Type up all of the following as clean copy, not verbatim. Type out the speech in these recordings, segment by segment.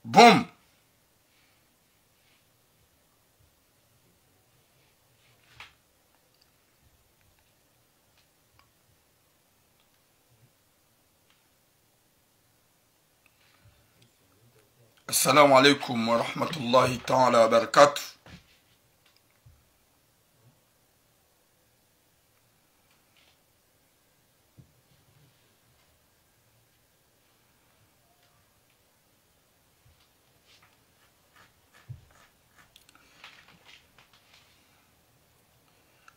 Boum. Assalamu alaikum wa rahmatullahi ta'ala wa barakatuh.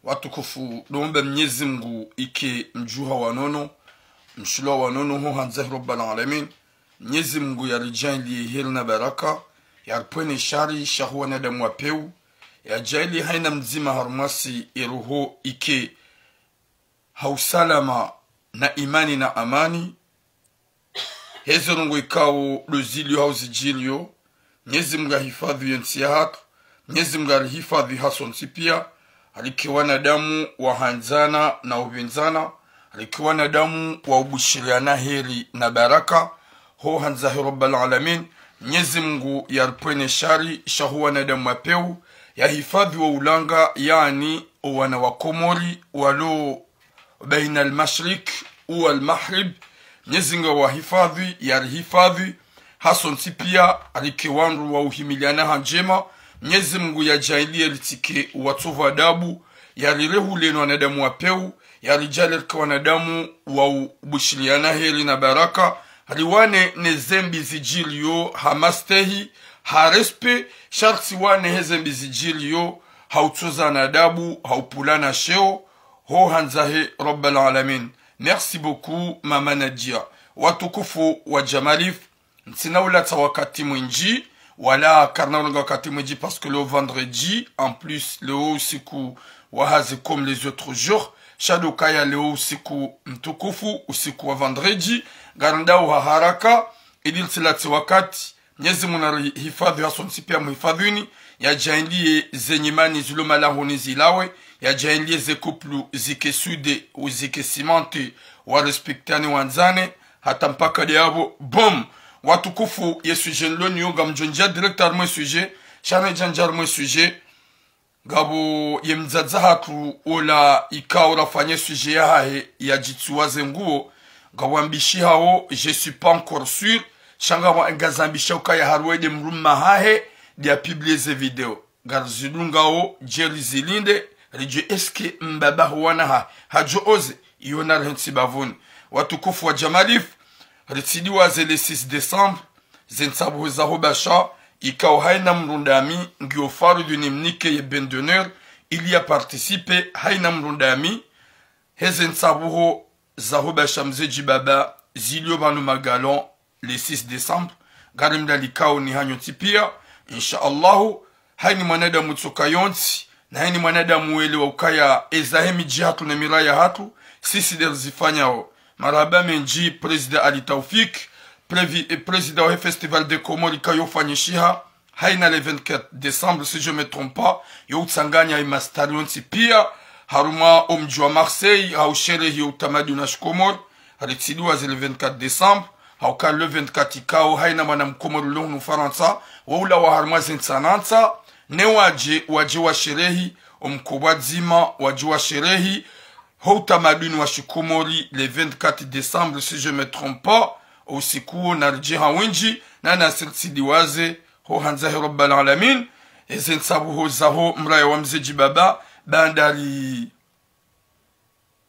Watukufu dombe Mwenyezi Mungu ike mjuha wanono mshula wanono ho hanzah rabbal alamin. Mwenyezi Mungu yarijali heri na baraka yarpwene shari shahwa na damu wapeu yajali haina mzima harmasi iruho ike hausalama na imani na amani hezo nungu ikao luzilio hauzijilio. Mwenyezi Mungu hifadhi yensi ya hatu, Mwenyezi Mungu hifadhi hasonsi pia alikiwa na damu wa hanzana na ubinzana, alikiwa na damu wa ubushiriana heri na baraka ho hanzahi rabbal alamin. Mwenyezi Mungu yarpwene shari shahuwa na damu wapeu ya hifadhi wa ulanga yani wana wa Komori walo baina al-mashrik wa al-maghrib. Mwenyezi Mungu wa hifadhi yarihifadhi hasonsi pia alikiwanru wa uhimiliana hanjema. Mwenyezi Mungu yajailie litike watu adabu yalirehu leno wanadamu wapeu yarijali kwa wanadamu wa ubushiriana heri na baraka riwane ne zembi zijilio hamastehi harespe sharti wane hezembi zijilio hautuza na adabu haupulana sheo ho hanzahe rabbal alamin. Merci beaucoup mama Nadia. Watukufu wa Jamalif nsinaulata wakati mwinji wala karnaulanga wakati mwinji parce que le vendredi en plus le haut siku wahazi comme les autres jours shadokaya le haut siku mtukufu usiku wa vendredi garandao wa haraka idil silati wakati Mwenyezi Mungu hifadhi hasonsi pia muhifadhini ya jaindie zenyimani zulumala zilawe ya jaindie ze kuplu zike sude u zike simante wa respektani wanzane hata mpaka diabo bom. Watukufu ye sujet loni yoga mjonjia directeur mwe sujet shane janjar mwe sujet gabo ye mzaza hatu ola ikaura fanye sujet ya hae ya jitsuwaze nguo gawambishi hao je suis pas encore sûr shanga wa ngazambisha ukaya harwede mrumma hae dia publier ze video garzilungao jeri zilinde rijo eske mbaba huwana ha hajo oze yona rensi bavuni. Watukufu wa Jamalif ritidiwa ze le 6 décembre zensabu zaho basha ikao haina mrundami ngiofaru dunimnike ye ben d'honneur il y a participé haina mrundami hezensabu zaho basha mzeji baba zilio banu magalon le 6 décembre garimda likao ni hanyo tipia inshallah haini mwanada mutsoka yonti na haini mwanada muwele wa ukaya ezahemi jihatu na miraya hatu sisi derzifanyao maraba menji president Ali Taufik président au festival de Komori kayo fanyishiha haina le 24 décembre si je me trompe pas yo utsanganya imastarion pia haruma omjwa Marseille au sherehi utamaduni na Komor halitsidwa le 24 décembre hauka le 24 ikao haina mwana mkomoro lonu Faransa waula wa haruma zinsanansa ne waje wa sherehi omkubwa zima waje wa sherehi utamaduni wa Shikomori le 24 décembre si je me trompe pas usiku narji hawinji na nasirtsidiwaze ho hanzahi rabbal alamin ezensabu ho zaho mraya wa mzeji baba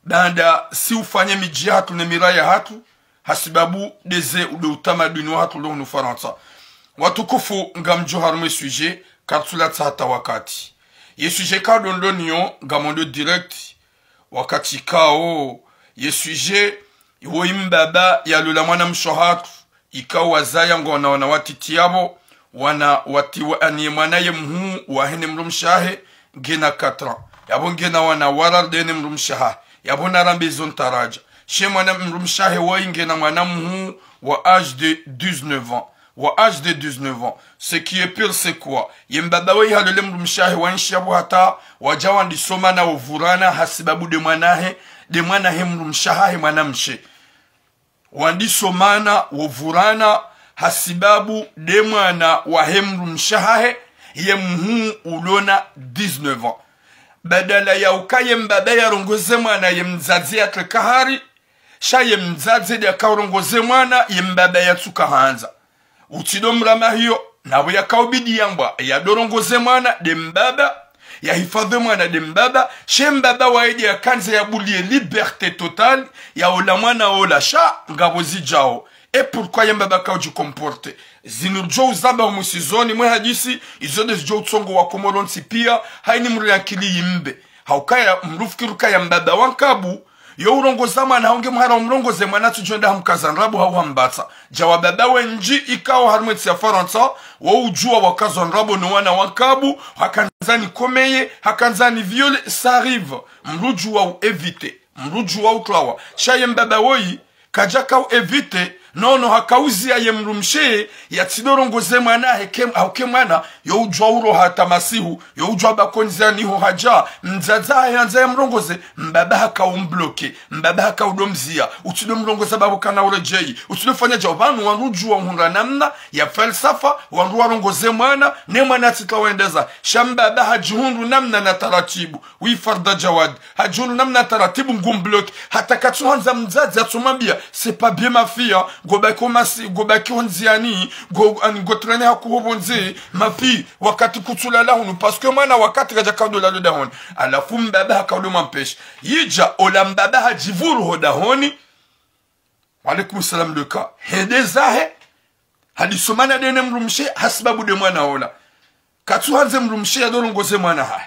banda si ufanye miji hatu na miraya hatu hasibabu deze ude utamaduni wa hatu lonu Faransa. Watukufu ngamjo harme sujet kartulata hata wakati ye sujet kadondoniyo ngamondo direct wakati kao ye sujet iwo imbaba ya lula mwana mshohatu ikao wazaya ngona wana watitiabo wana wati wa anie mwana ye mhu wahene mrumshahe ngena 4 ans yabo ngena wana warar dene mrumshaha yabo narambe zontaraja she mwana mrumshahe wa ngena mwana mhu wa âge de 19 ans wa âge de 19 ans. Ce qui est pire c'est quoi yembaba wa halole mrumshahe wa nshabu hata wajawa ndisoma na uvurana hasibabu de mwanahe mrumshahe mwana mshe wandisomana wovurana hasibabu de mwana wa hemru mshahahe ye mhu ulona 19 ans badala ya ukaye mbaba ya rongoze mwana ye mzazi ya kahari sha ye mzazi ya kaurongoze mwana ye mbaba ya tukahanza utidomrama hiyo nabo ya kaubidi yambwa ya dorongoze mwana de mbaba ya hifadhi mwana de mbaba she mbaba waidi ya kanza ya bulie liberté totale ya ola mwana ola sha ngabozi jao. Et pourquoi yamba kauji comporte zinurjo uzaba umusizoni mwe hadisi izode zjo utsongo wa komoron sipia haini mriakili yimbe haukaya mrufikiruka ya mbaba wankabu yo urongo zama na honge mhara umrongo zemana tujonda hamkazanrabu hau hambata jawababa wenji ikao harumweti ya faransa wa ujua wakazanrabu nuwana wankabu hakanzani komeye hakanzani viole ça arrive mruju wa evite mruju wa uklawa shaye mbaba woi kajaka u evite nono hakauzia ye mrumshe ya tidorongoze mwana hauke mwana yo ujwa uro hata masihu yo ujwa bakonza niho haja mzaza yanza ya mrongoze mbaba haka umbloke mbaba haka udomzia utido mrongoze babu kana urejei utido fanya jawabanu wanrujua unhura namna ya falsafa wanruwa rongoze mwana ne mwana titawendeza shambaba hajihunru namna na taratibu wifarda jawad hajihunru namna taratibu ngumbloke hata katuhanza mzazi atumambia c'est pas bien ma fille gobaki omasi gobaki onziani gotrene hakuhobonze mafi wakati kutulala hunu parce que mwana wakati kaja kaudola lo dahoni alafu mbaba hakaudo mampesha yija ola mbaba hajivuru ho dahoni alaikum salam de ka hedezahe hadisomana dene mrumshe hasbabu de mwana ola katuhanze mrumshe ya dorongoze mwana hai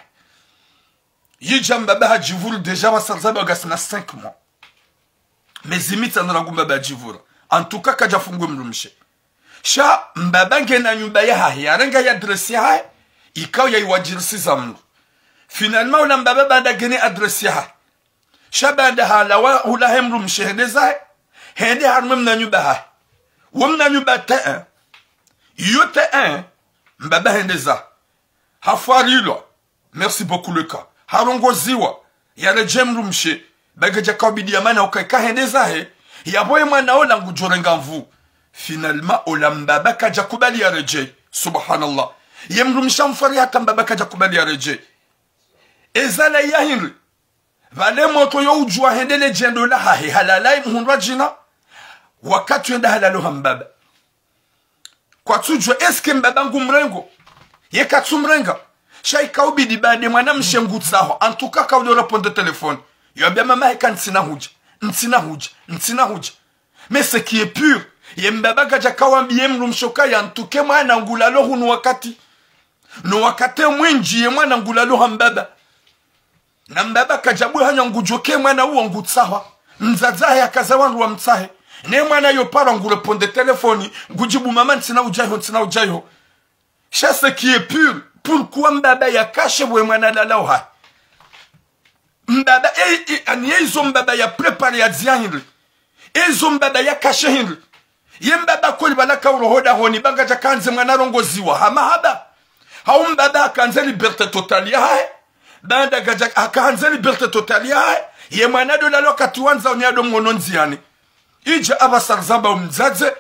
yija mbaba hajivuru deja wasarzabe wagasina 5 mois mais imita nrangu mbaba hajivuru en tout cas kaja fungu mrumshe sha mbaba ngena nyumba ya hahi yarenga ya adresi ya hahi ikao ya iwajirisi za mru finalement ula mbaba banda geni adresi ya hahi sha banda hala hula he mrumshe hedeza hahi hende harme mna nyumba hahi wamna nyumba te yote mbaba hendeza hafuarilo merci beaucoup le cas harongoziwa yareje mrumshe bagaja kabidi ya mana ukaika hendeza he yaboye mwana ola ngujorenga mvu finalement ola mbaba kaja kubali ya reje subhanallah yemrumsha mfari hata mbaba kaja kubali ya reje ezala ya hinri vale moto yo ujua hendele jendo la hahe halalai mhundwa jina wakati wenda halalo hambaba kwa tujua eske mbaba ngumrengo ye katsumrenga shaika ubidi bade mwana mshengutsaho antuka kaudora ponde telefone yobia mama heka ntsina huja mais ce qui est pur yembaba kaja kawambie mrumshoka ya ntuke mwana ngulalo hunu wakati no wakate mwinji ye mwana ngulalo hambaba na mbaba kajabu hanya ngujoke mwana uo ngutsaha mzazahe akazawanru wa mtsahe ne mwana yo para ngule ponde telefoni ngujibu mama ntsina ujayo sha ce qui est pur pourquoi mbaba ya kashe bwe mwana lalao ha mbaba aniye izo mbaba ya prepare ya zianhiri izo mbaba ya kashe hinri ye mbaba koli balaka urohoda honi banga jakanze mwana rongoziwa hamahaba hau mbaba akanze liberté totale ya hae banda gaja akanze liberté totale ya hae ye mwana do lalo katuanza onyado mwono nziani ija abasarzaba umzaze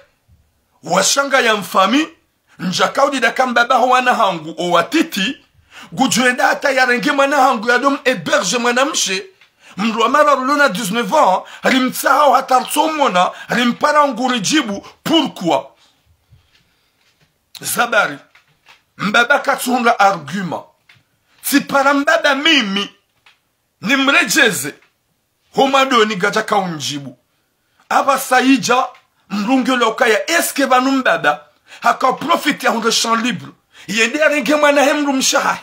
washanga ya mfami njakaudi daka mbaba wana hangu owatiti gujuenda hata yarenge mwana hangu ya dom héberge mwana mshe mru amara rulona 19 ans rimtsahao hata rtsomona rimpara ngurijibu pourquoi zabari mbaba katsunga argument si para mbaba mimi nimrejeze homado ni gaja kaunjibu aba saija mrungelo kaya eske banu mbaba haka profite ya hunde champ libre yende yarenge mwana hemru mshaha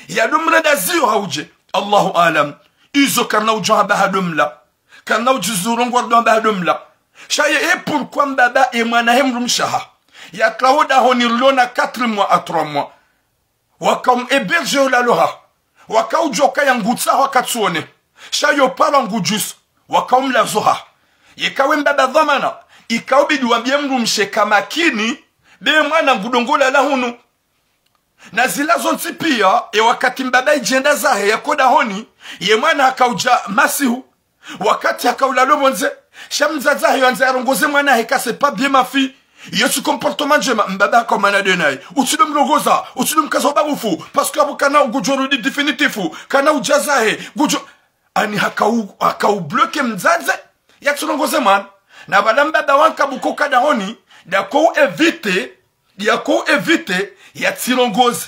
ya dumre da ziyo hauje Allahu alam izo karna ujoha bahadumla karna ujuzurungu wardon bahadumla shaye pourquoi mbaba e mwana hemru mshaha ya trahoda honi lona 4 mois à 3 mois wakam héberger la loha wakaujoka ya ngutsa wakatsuone shayo pala ngujus wakam la zoha yekawe mbaba dhamana ikaubidi wambie mru msheka makini be mwana ngudongola la hunu na zila zonti pia wakati mbaba ijenda zahe ya koda honi ye mwana hakauja masihu wakati hakaula lobonze shamza zahe yanza yarongoze mwana heka c'est pas bien ma fille yesu comportement jema mbaba kama na denai utile mlogoza utile mkazo barufu parce que kana ugujoro di definitifu kana ujazahe gujo ani hakau bloke mzaze ya tulongoze man na badamba da wanka bukoka dahoni da ko evite ya tilongoze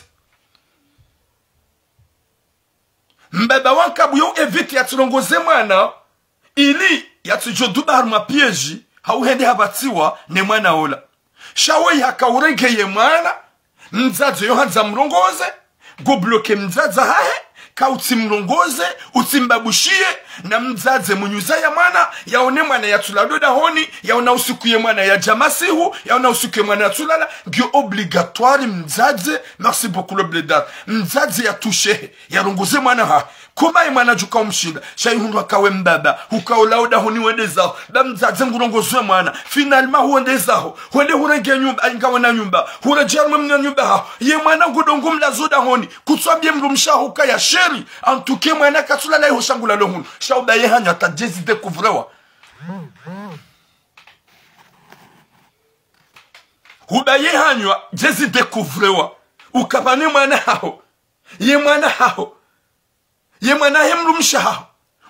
mbaba wanka buyo evite ya tilongoze mwana ili ya tujoduba haruma pieji hauhende habatiwa ne mwana ola shawe hakaurengeye mwana mzaze yo hanza mrongoze go bloke mzaza hahe ka utimrongoze utimbabushie na mzaze munyuza ya mwana yaone mwana ya tulado dahoni yaona usukuye mwana ya jamasihu yaona usukuye mwana ya tulala gyo obligatoire mzaze merci beaucoup le bledar mzaze ya touche ya rongoze mwana ha kuma imana juka umshinda shayihundu akawe mbaba ukaola dahoni wende zao ba mzaze ngurongozwe mwana finalement huende zao huende hurenge nyumba ingawa na nyumba hurejerwe mna nyumba ha ye mwana ngudongo mlazo dahoni kutswabye mrumshaho kaya sheri antuke mwana katulala yo shangula lohunu shauba ye hanya ta jezi découvrewa huba ye hanywa jezi découvrewa ukabane mwana hao ye mwana hao ye mwana hemru mshaho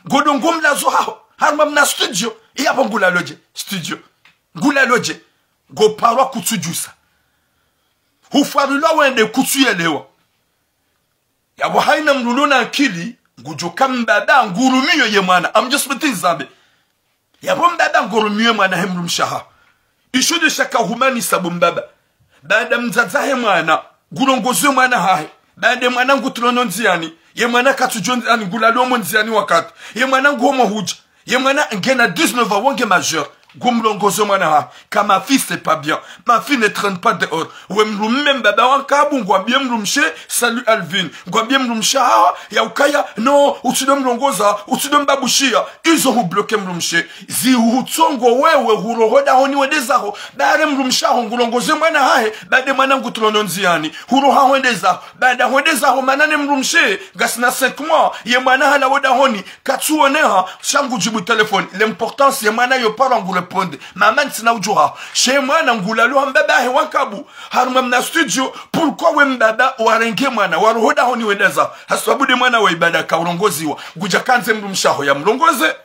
godongo mlazo hao harma mna studio yapo ngula loje studio ngula loje go parwa kutujusa hufarula wende kutuyelewa yabo haina mlulona akili ngujoka mbada ngurumiyo ye mwana I'm just putting zambe yabo mbada ngurumiyo mwana hemru mshaha ishude shaka humani sabu mbaba baada mzaza he mwana ngurongozwe mwana hahe baada mwana ngutulono nziani ye mwana katujonzi ani ngulalo nziani wakati ye mwana ngomo huja ye mwana ngena 19 ans wonge majeur gumlongozo mwana ha kama ma fille c'est pas bien ma fille ne traîne pas dehors ou même baba wankabu ngwambie mrumshe salut Alvin ngwambie mrumsha ya ukaya no usidomlongoza usidombabushia izo hu bloquer mrumshe zi hutsongo wewe hurohoda honi wedezaho bare mrumsha ngulongoze mwana hae bade mwana ngutulono nziani huroha wendezaho bada wendezaho manane mrumshe gasina 5 mois ye mwana hala woda honi katsuoneha shangu jibu telefone l'importance ye mwana yo para répondre maman sina ujura chez moi na ngulalo mbaba he wakabu haruma mna studio pourquoi we mbaba warenge mwana waruhoda honi wedeza hasabude mwana wa ibada ka urongoziwa guja kanze mrumshaho ya mrongoze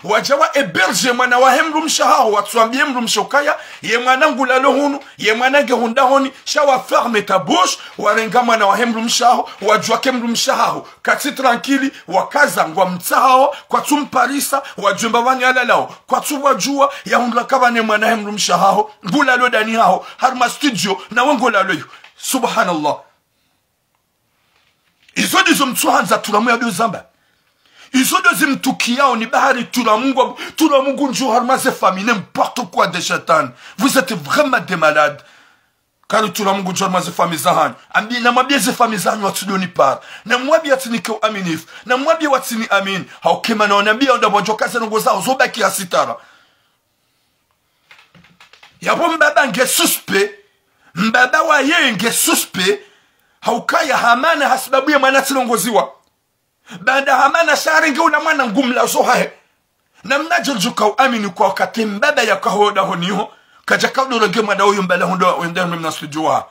wajawa eberge mwana wa hemru mshaho watwambie mrumshokaya ye mwana ngulalo hunu ye mwana gehunda honi shawa ferme ta bouche warenga mwana wa hemru mshaho wajwa kemru mshaho kati tranquille wakaza ngwa mtsao kwa tumparisa wajumba wani alalao kwa tuwajua ya hundla kabane mwana hemru mshaho ngulalo dani hao harma studio na wengolalo subhanallah izo dizo mtsuhanza tulamu ya dozamba izo deuxième tukiao ni bahari tulamungu njo harma ze famille n'importe quoi de shaitan vous êtes vraiment des malades car tulamungu njo harma ze famille zahan ambi na mwabie ze famille zahan watudoni par na mwabie atinike aminif na mwabie watini amin haukema na onambia ondabonjo kaze nongoza ozobaki asitara yabo mbaba nge suspect mbaba wa ye nge suspect haukaya hamana hasibabu ya mwana tilongoziwa baada hamana sharinge una mwana ngumla zohae na mnajojuka uamini kwa wakati mbaba ya kahoda honiho kajaka udoroge mwada uyu mbala hundo wende mna studio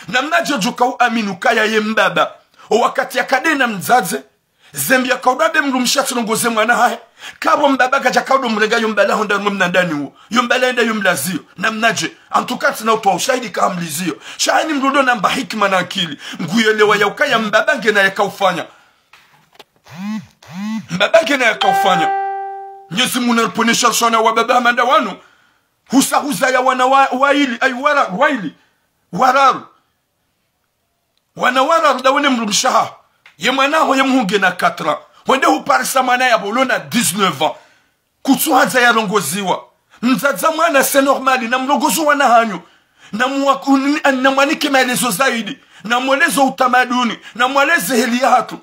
na mnajojuka uamini ukaya ye mbaba wakati ya kadena mzaze zembi ya kaudabe mrumshatu nongoze mwana hae kabo mbaba kajaka udomrega yumbala hundo mna ndani huo yumbala enda yumlazio na mnaje antukati na utoa ushahidi kaamlizio shahini mrudo namba hikima na akili nguyelewa ya ukaya mbaba ngena ya kaufanya mbabake na yakafanya nyezi munarponesha shona wa baba manda wanu husa ya wana waili ay waili wararu wana wararu da wene mrumshaha ye mwanaho ye mhunge na 4 ans wende huparisa mwana ya bolona 19 ans kutsuhanza ya rongoziwa mzaza mwana c'est normal na mrongozo wana hanyo na mwanike maelezo zaidi na mwelezo utamaduni na mweleze heli yatu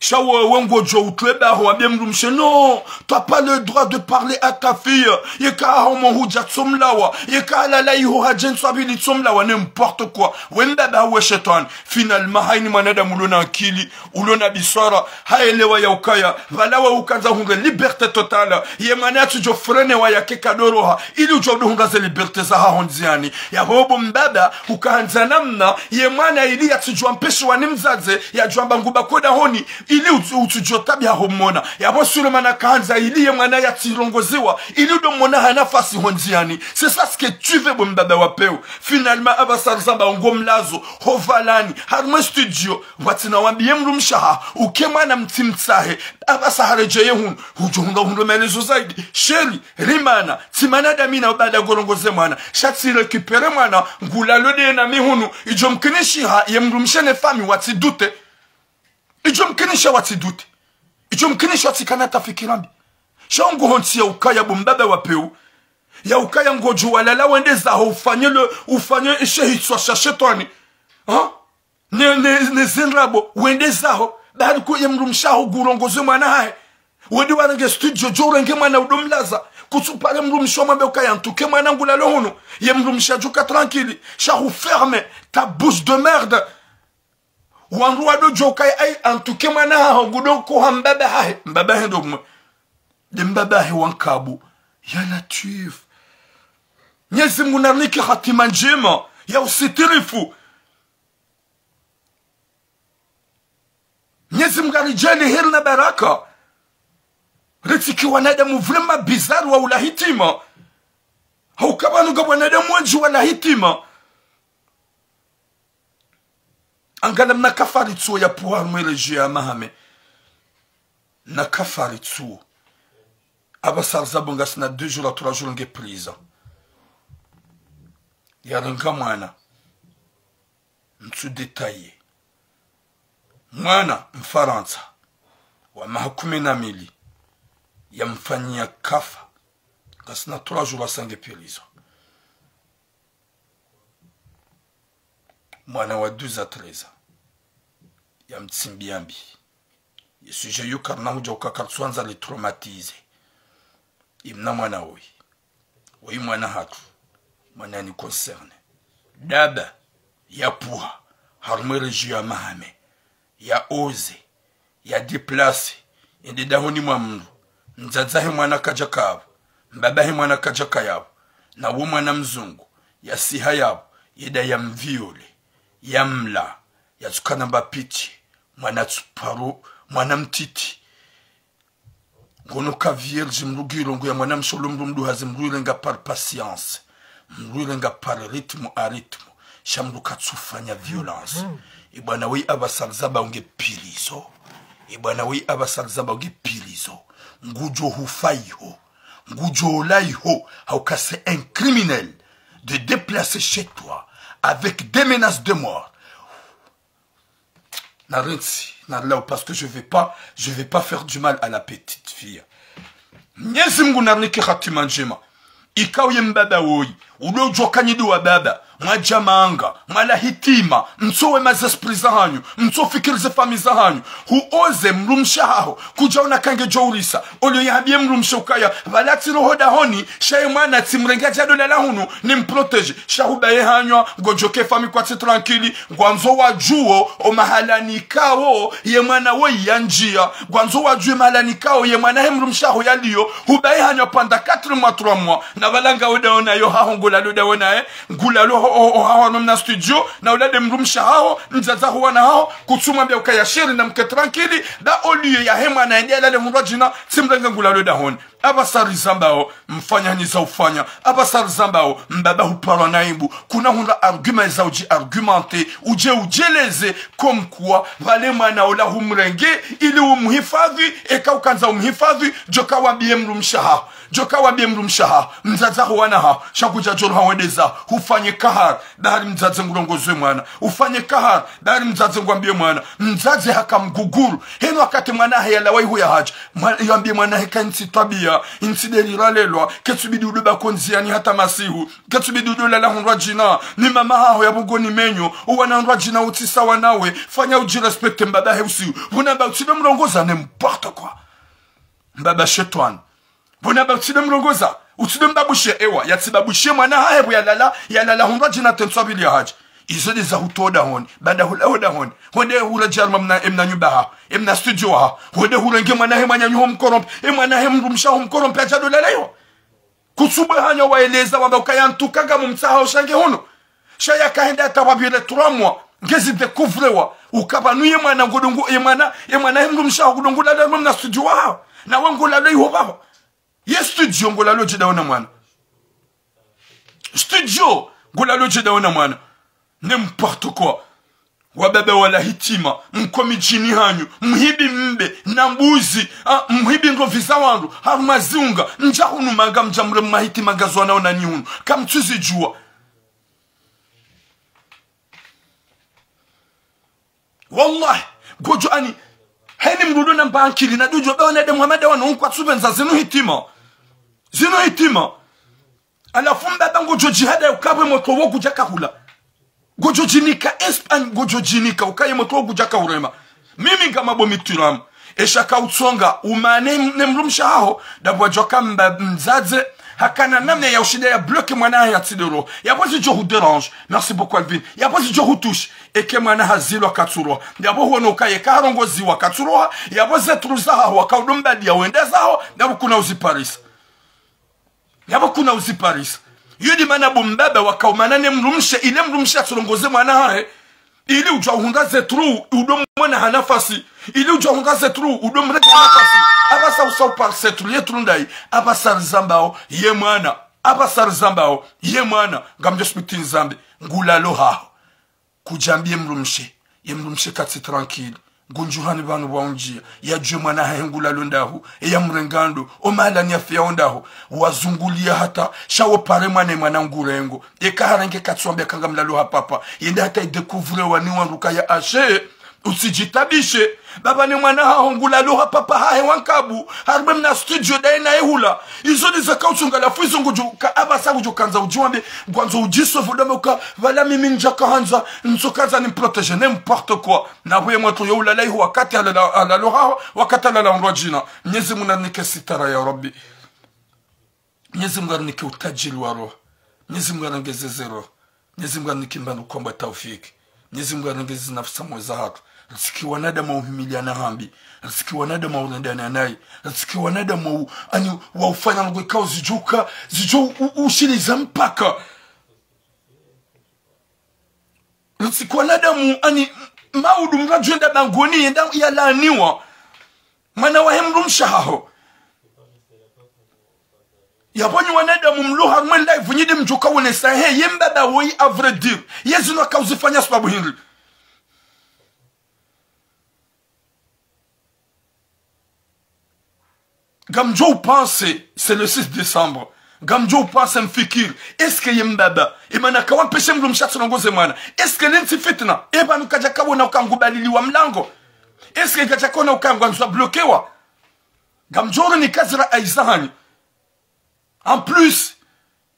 Shawo wengo jo utleba ho abie mrumshe non, t'as pas le droit de parler à ta fille. Yeka homo huja tsomlawa, yeka la la iho hajen swabili tsomlawa n'importe quoi. Wembaba we shetan. Finalement haini manada mulona akili, ulona biswara, haelewa ya ukaya, valawa ukanza hunga liberté totale. Yemana tu jo frene wa yake kadoroha, ili ujo hunga ze liberté za honziani. Ya hobo mbaba ukaanza namna yemana ili ya tujua mpeshi wa nimzaze ya juamba nguba koda honi ili utujua tabia homona ya bosule mana kaanza ili yemana ya tirongoziwa ili udomona hanafasi honziani. C'est ça ce que tu veux bon mbaba wapeu. Finalement abasarza ngomlazo hovalani harma studio watina wambie mrumshaha ukemana mtimtsahe abasahareje hun hujunga hundomelezo zaidi sheri rimana timana damina obada gorongoze mwana shati récupérer mwana ngula lode na mihunu ijomkinisha yemrumshene fami wati dute ijomkinisha wati dute ijomkinisha wati kanata fikirambi shongo honti ya ukaya bombaba wapeu ya ukaya ngojo walala wende za ufanye shehitwa shashetani ha ne zinrabo wende zaho bari ko yemrumshaho gurongoze mwana hae wende warange studio jorenge mwana udomlaza kutsupale mrumsho mabe ukaya ntuke mwana ngula lohono yemrumsha juka tranquille shahu ferme ta bouche de merde wanruwa do joka ay antuke mwana ha gudon ko hambaba hae mbaba hendo mwe de mbaba he wankabu ya latif Nyezi munarniki hatima njema ya usitirifu. Nyezi mgarijali heri na baraka. Ritiki wanadamu vrema bizarre wa ulahitima. Haukabanuga wanadamu wenji walahitima. Angana mna kafari tsuo ya puwa mweleji ya mahame. Na kafari tsuo. Abasar zabunga sina 2 jours à 3 jours nge prison. Yarenga mwana mtu detaye mwana mfaransa wa mahakumi na mili ya mfanyia kafa kasina 3 jours asange prison. Mwana wa 12 à 13 ya mtsimbiambi yesuje yukarna huja ukakarsuanza li traumatize imna mwana oi mwana hatu mwana ni concerne daba ya puha harmere jia mahame ya oze ya déplacer ende dahoni mwa mndu mzazahe mwana kajaka yabo mbabahe mwana kajaka yabo na wo mwana mzungu ya siha yabo yeda ya mviole ya mla ya tukana mbapichi mwana tsuparo mwana mtiti ngono ka vierge mrugirongo ya mwana msholo mdu hazi mruilenga par patience mruilenga par rythme à rythme shamruka tsufanya violence ibwana wi abasalzaba unge pilizo ibwana wi abasalzaba unge pilizo ngujo hufaiho ngujo laiho hauka c'est un criminel de déplacer chez toi avec des menaces de mort. Parce que je vais pas faire du mal à la petite fille. Nyezimgu narniki khatima njema. Ikaw yembaba woyi. Ulo jokanyidi wa baba. Mwajamanga. Mwala hitima. Msowe mazesprit za hanyu. Mso fikiri ze fami za hanyu. Huoze mrumsha haho. Kuja unakange jourisa. Olo yahabie mrumsha ukaya. Valati roho dahoni. Shaye mwana timrenga jado lala hunu. Ni mprotege. Shahubaye hanywa. Gojoke fami kwa ti tranquili. Gwanzo wajuo. O mahalani kao. Ye mwana woyi yanjia. Gwanzo wajuo mahalani kao. Ye mwana he mrumsha ho yaliyo. Hubaye hanywa panda 4 mois 3 mois. Na valanga udaona yo haho ngulalo daona ngulalo haho na studio na ulade mrumsha hao mzaza wana hao kutsuma bya ukayashiri na mke tranquili da oliyo ya hema na endela le mrojina simrenga ngulalo dahoni abasari zambao mfanya ni za ufanya abasari zambao mbaba hupara naibu kuna hunda argument za uji argumente ujeleze comme quoi vale mwana ola humrenge ili umhifadhi eka ukanza umhifadhi joka wabie mrumsha hao mzaza wana hao shakuja joro hawedeza hufanye kahar dari mzaze ngurongozwe mwana ufanye kahar dari mzaze ngwambie mwana mzaze haka mguguru heno wakati mwana hela waihu ya haja yambie mwana heka nsi tabia lelwa insideli ralelwa ketubidi udoba konziani hata masihu ketubidi udola la hundwa jina ni mama hao ya bugoni menyo uwana hundwa jina utisa wanawe fanya ujirespekte mbaba heusi unaba utide mrongoza n'importe quoi mbaba shetwan unaba utide mrongoza utide mbabushe ewa yatibabushe mwana haebu ya lala hundwa jina tenswabili ya haji izo de za hutoda hon bada hula hon hode hula jarma mna nyubaha mna studio ha hode hula ngema na hema nyanyu hom koromp emana hem rumsha hom koromp ya jado lalayo kusuba hanya waeleza wamba ukayantuka kama mtsaha ushange hono shaya kaenda tababile 3 mois ngezi découvrewa ukabanuye mwana ngodongo emana hem rumsha ngodongo la mna studio ha na wango la leyo baba ye studio ngola loje daona mwana studio ngola loje daona mwana n'importe quoi wabebe wala hitima mkomi chini hanyu mhibi mbe na mbuzi mhibi ngrovisa wandu harumazunga njahunu manga mjamre mahiti magazwana ona nihunu kamtuzi jua wallahi gojo ani heni mrudo na mbankili na dojo bewa nede muhamede wana unkwa tsubenza zinu hitima alafu mbeba ngojo jihada ukabwe moto wogu jaka hula gojo jinika Espagne gojo jinika ukaye moto gujaka urema mimi ngama bomituramu eshaka utsonga umane nemrumsha hao dabwa joka mzaze hakana namne ya ushide ya bloke mwana ya tidoro ya bozi jo dérange merci beaucoup Alvin ya bozi jo touche eke mwana hazilo katsuro ya bo hono ukaye karongozi wa katsuro ya bozi truza hao wakaudumba dia wendeza hao na kuna uzi Paris ya bo kuna uzi Paris yudi mana bumbaba wakaumana nemrumshe ile mrumshe atulongoze mwana hae ili ujahungaze tru udom mwana hanafasi ili ujahungaze tru udom mwana hanafasi abasa usau parsetru yetru ndai abasa zambao ye mwana abasa zambao ye mwana ngamje spitin zambe ngulalo ha kujambie mrumshe ye mrumshe kati tranquille gunjuhani banu waunjia ya jumana hengula londahu ya mrengando omala ni afya ondahu wazungulia hata shawo pare mwana ngurengo ekaharange katsombe kanga mlalo hapapa yende hata idécouvre wani wanruka ya ashe usijitabishe baba ni mwana hongula lo hapapa hahe wankabu harbe mna studio daina ehula izo ni zakauchunga la fuizo ngujuka abasa ngujukanza ujiwambe gwanzo ujiso vodomoka vala mimi njaka hanza nsokaza ni protéger n'importe quoi na huye mwato youla lai wakati ala loha wakati ala unrojina nyezi munanike sitara ya rabbi nyezi munanike utajili wa roho nyezi munangeze zero nyezi munanike mbanu kwamba taufiki nyezi munangeze nafsa mweza hatu riziki wanadamu uhimiliana hambi riziki wanadamu unendana naye riziki wanadamu ani waufanya ngwekao zijuka ushiliza mpaka riziki wanadamu ani maudu mrajwenda bangoni yenda yalaniwa mana wahemrumsha hao yabonye wanadamu mluha mwe live nyidi mjuka wone sahe yembaba woi a vrai dire yezu no kauzifanya sababu hili Gamjo pense, c'est le 6 décembre. Gamjo pense mfikir. Est-ce que yembaba? Imana kawa peshe mrumshatsu nongoze mwana. Est-ce que nenti fitna? Eba nukajaka wana ukangubalili wa mlango. Est-ce que kajaka wana ukangwanzwa blokewa? Gamjo ni kazira aizahani. En plus,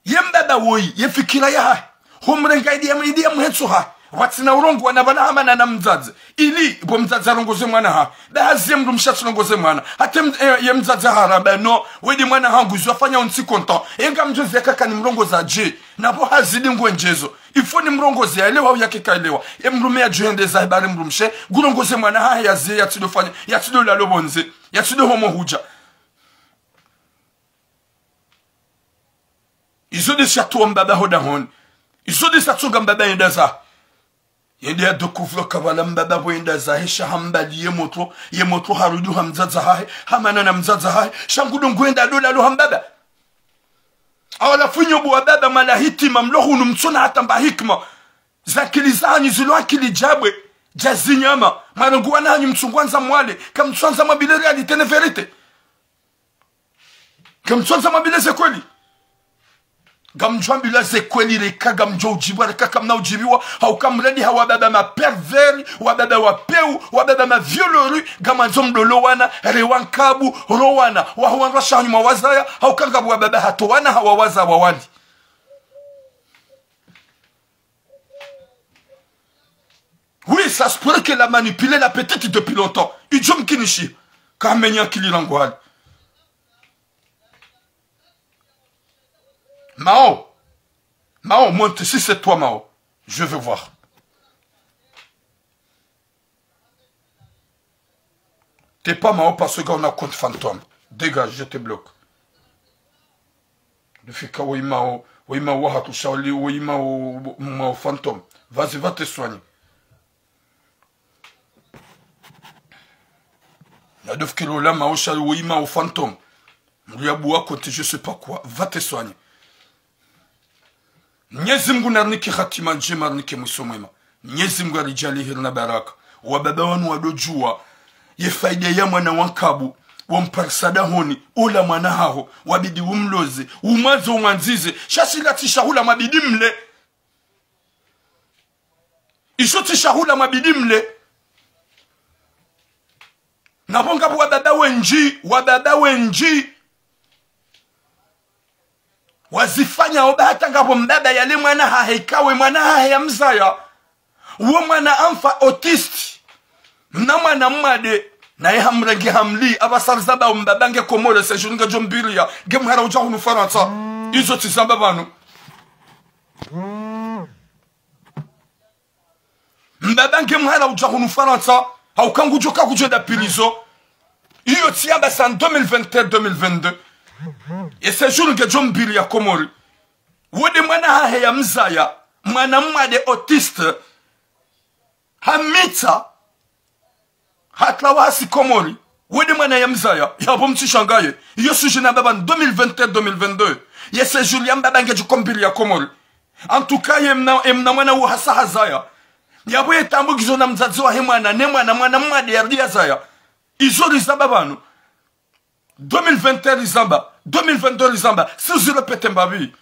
yembaba woi, yefikira ya humrenga idi ya mhetsu ha. Watina urongo wanabana hama na mzaze ili bo mzaze arongoze mwana ha bahazi ya mrumshatsu nongoze mwana hata ya mzaze haraba no wedi mwana hangu zwafanya unsi kontan enga mjozi kaka ni mrongoza je na bo hazidi ngwenjezo ifo ni mrongozi elewa au yake kaelewa ya mrume ya juhende za habari mrumshe gurongoze mwana ha ya ze ya tidofanya ya tido la lobonze ya tido homo huja izo de chateau mbaba hodahon izo de satsuga mbaba yendaza yende ya dokuvlo kabala mbaba wenda zahisha hambali ye moto harudu hamzaza hae hamana na mzaza hae shangudu ngwenda dola lo hambaba awala funyo buwa baba malahiti mamlohu numtsona hata mba hikma zakilizani zilo akili jabwe jazinyama maranguwa na hanyu mtsungwanza mwale kamtswanza mabile realite ne verite kamtswanza mabile se kweli gamjwambila zekweli reka gamjo ujibwa reka kamna ujibiwa haukamredi hawa baba ma perveri wa baba wa peu wa baba ma violori gamanzo mdolo wana rewankabu rowana wa huwanra shahani mawazaya haukangabu wa baba hatowana hawa waza wawali. Oui, ça se pourrait qu'elle a manipulé la petite depuis longtemps. Idjom kinishi. Kamenya kilirangwali. Mao. Mao, monte. Si c'est toi, Mao. Je veux voir. T'es pas Mao parce qu'on a compte fantôme. Dégage, je te bloque. Le fika oui Mao. Oui Mao wahatu shaoli. Oui Mao fantôme. Vas-y, va te soigner. Nadov kilo la Mao shaoli oui Mao fantôme. Mliaboua côté je sais pas quoi. Va te soigner. Nyezimgu narniki khatima njema narniki musomema. Nyezimgu alijali hirna baraka. Wababa wanu wadojua. Ye faida ya mwana wankabu. Wamparsada honi. Ula mwana haho. Wabidi umloze. Umazo umanzize. Shasila tishahula mabidi mle. Isho tishahula mabidi mle. Nabongabu wababa wenji. Wababa wenji. Wazifanya oba hata ngapo mbaba yale mwana hahekawe mwana haya mzaya. Uwe mwana amfa autist. Na mwana mwade. Na ye hamrengi hamli. Abasar zaba mbabange komore se juninga jombiria. Gemhara ujahunu Faransa. Izo tizamba banu. Mbabange mhara ujahunu Faransa. Haukangu joka kujoda pilizo. Iyo tiyamba san 2021-2022. Et ce jour que John Billy a Komori, Wode mwana hahe ya mzaya, mwana mwade autiste, Hamita, Hatlawasi Komori, Wode mwana ya mzaya, ya bomti shangaye, Yosu jina baban 2021-2022, Ye ce jour ya mbabange John Billy a Komori, En tout cas, yemna mwana uhasa hazaya, Yabo ye tambu gizona mzazi wa hemwana, Nemwana mwana mwade ya rdia zaya, Izo rizababanu, 2021 Rizamba, 2022 Rizamba, si vous répétez ma vie.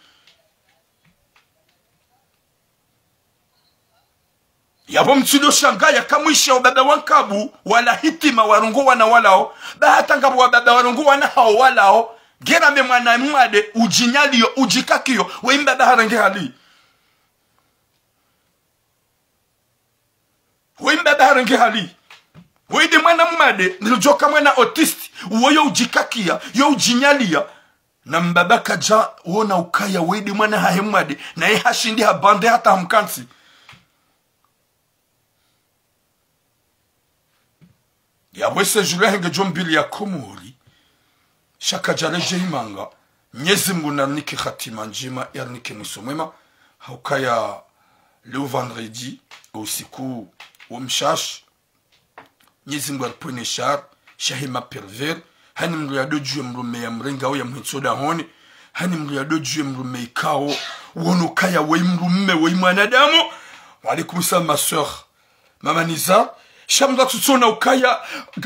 Yabo mtilo shanga ya kamwisha wababa wankabu, wala hitima warungu wana walao, bahatangabu wababa warungu wana hao walao, gera me mwana mwade, ujinyaliyo, ujikakiyo, weimba harange hali. Weimba harange hali. Wede mwana mwade, nilujoka mwana autisti, uwe yo ujikakia, yo ujinyalia. Na mbaba kaja, uona ukaya, wede mwana hahe mwade, na ye hashindi habande hata hamkansi. Ya wese jule henge jombili ya Komori, shaka jaleje imanga, nyezi mgu narnike khatima njima, yarnike musomema, haukaya leo vendredi, usiku, umshash, Nyezi mgu alpone shar, shahima perver, hani mlu ya doju mrume ya mrenga o ya mhensoda honi, hani mlu ya doju mrume ikao, uono kaya we mrume we mwanadamu. Wa alaikum salam ma soeur, Mama Niza, shamda tutsona ukaya,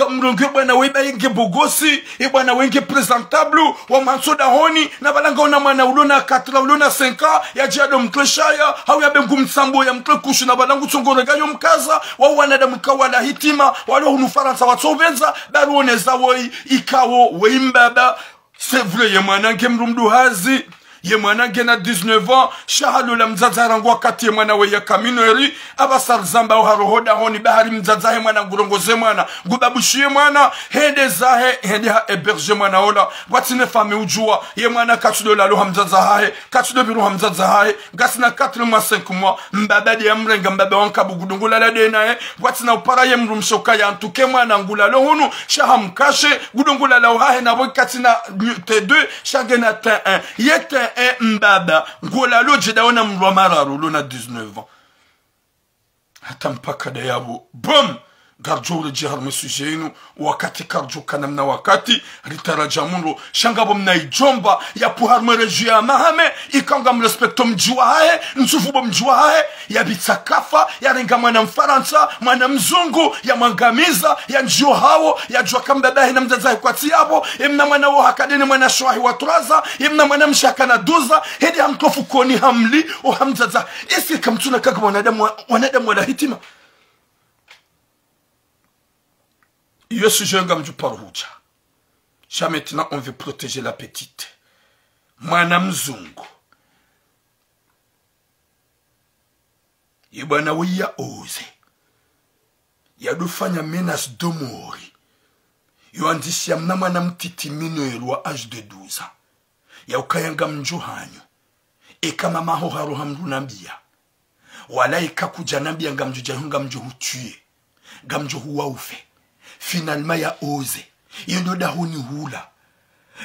mronge bwana weba yenge bogosi, bwana wenge presentablu, wa mhensoda honi, na balanga ona mwana ulona 4 ulona 5 ya jado mkleshaya, hau ya bengu msambo ya mklekushu na balangu tsongorega yo mkaza, wa wanadamu kawala hitima, walo hunu Faransa watsovenza, baru oneza woi, ikawo, weimbaba, c'est vrai, ye mwanange mrumduhazi, ye mwanange na 19 ans, shahalo la mzazarangwa kati ye mwana we ya kaminori, abasar zamba uharohoda honi, bahari mzazahe mwana ngurongoze mwana, ngubabushie mwana, hende zahe, hende ha eberge mwana ola, watine fame ujua, ye mwana katudo la loha mzazahe, katudo biruha mzazahe, gasina 4 mois 5 mois, mbabadi ya mrenga mbaba wankabu gudungula la denae, watina upara ye mrumshoka ya antuke mwana ngula lohunu, shaha mkashe, gudungula la uhahe na boy katina T2, shagena T1, yete mbaba, ngola lo jedaona mrwa mararu, lona 19 ans. Hata mpaka da yabo, bom, garjo ule jihar mesujenu wakati karjo kanamna wakati ritaraja munro shangabo mnaijomba ya puhar mwereju ya mahame ikanga mrespekto mjua hae nsufubo mjua hae ya bitakafa ya renga mwana mfaransa mwana mzungu ya mangamiza ya njio hawo ya jua kambebehi na mzazahi kwa tiyabo imna mwana wo hakadini mwana shuahi waturaza imna mwana mshaka na duza hedi hamtofu koni hamli o hamzaza isi kamtuna kaka wanadamu wala hitima. Yo sujet ngam paruja. Ja maintenant on veut protéger la petite. Mwana mzungu. Yibana wiya oze. Yadufanya menace de mori. Yo andisi amna mwana mtiti mineur âge de 12 ans. Ya ukayanga mjuhanyo. Eka mama ho haro hamrunambia. Wala ikakuja nambia ngamjujahunga mjuhutuye. Ngamjuhuwa ufe. Finalement ya oze yododa huni hula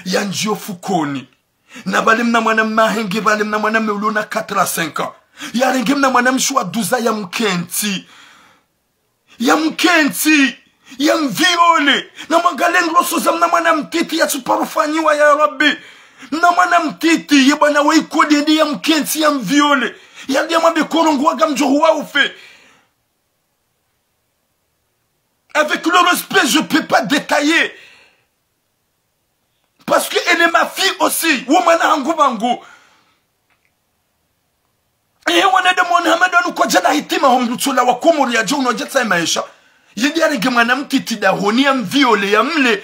ya njio fukoni na bali mna mwana mahenge bali mna mwana meulona 4 à 5 ans ya renge mna mwana mshwa 12 ya mkenti ya mviole na magalen roso za mna mwana mtiti ya suparufanyiwa ya rabbi mna mwana mtiti ya bana waikode ya mkenti ya mviole ya dia mabe korongo waga mjohuwa ufe. Avec le respect, je ne peux pas détailler. Parce qu'elle est ma fille aussi. Womana Angubango. Et on a demandé à Madame Kojana Hitima Homutula Wakomoria Jono Jetsa Maisha. Yediare Gemanam Titida, Honiam Viole, Yamle.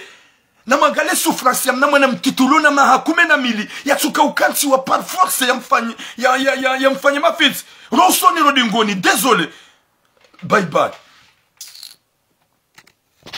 Namagale souffrance, Yamnam Tituluna Mahakumena Mili. Yatsuka Ukansi wa par force, Yamfanya ma fils. Rosoni Rodingoni, désolé. Bye bye.